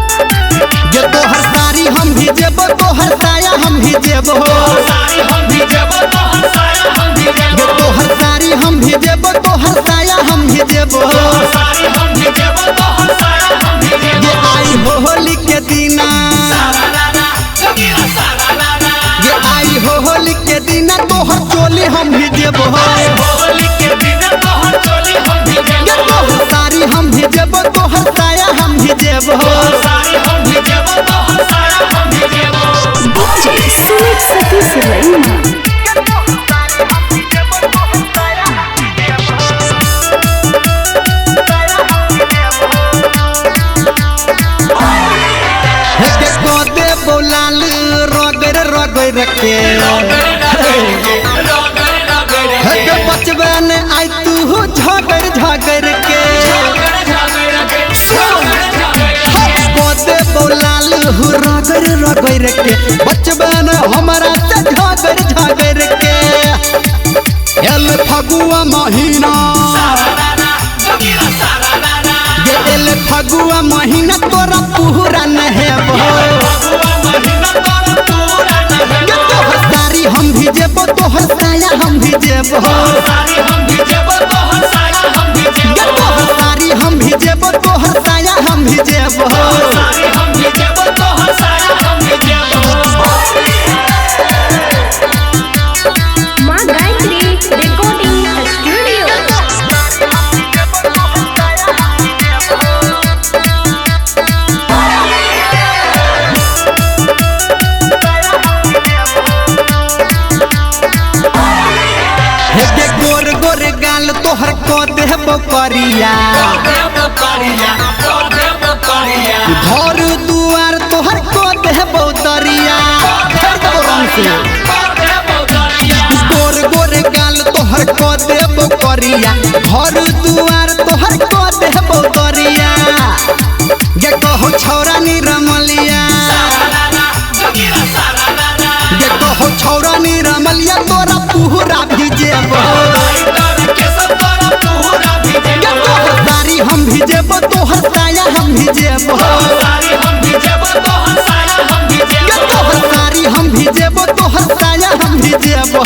तोहर साड़ी हम भी जेबो तोहर साया हम भी जेबो तोहर साड़ी हम भी जेबो साया हम भी जेबो ये आई हो होली के दिना ये आई हो होली के दिना तोहर चोली हम भी जेबो तोहर साड़ी हम भी जेबो तोहर साया हम भी जेबो बोलाल रगड़ रगड़ के बचबे न आई तू झगड़ झगड़ के बोलाल रगड़ रगड़ के बचबे न हमारा से झगड़ झगड़ के एल फगुआ महीना ये एल फगुआ महीना तोरा पूरा नहेबो तोहर साड़ी हम भी जेबो तोहर साया हम भी जेबो तोहर साड़ी हम भी जेबो तोहर साया हम भी जेबो माँ गायत्री रिकॉर्डिंग स्टूडियो। गोर गोर गाल तोहर को देबो करिया घर दुआर तोहर को देबो दरिया गोर गोर गाल तोहर को देबो करिया घर दुआर तोहर को देबो दरिया ये कहो छौरा निरमलिया ये कहो छौरा निरमलिया तोरा पूरा भी जेबो तोहर साड़ी हम भी जेबो तोहर साया हम भी जेबो तोहर साड़ी हम भी जेबो तोहर साया हम भी जेबो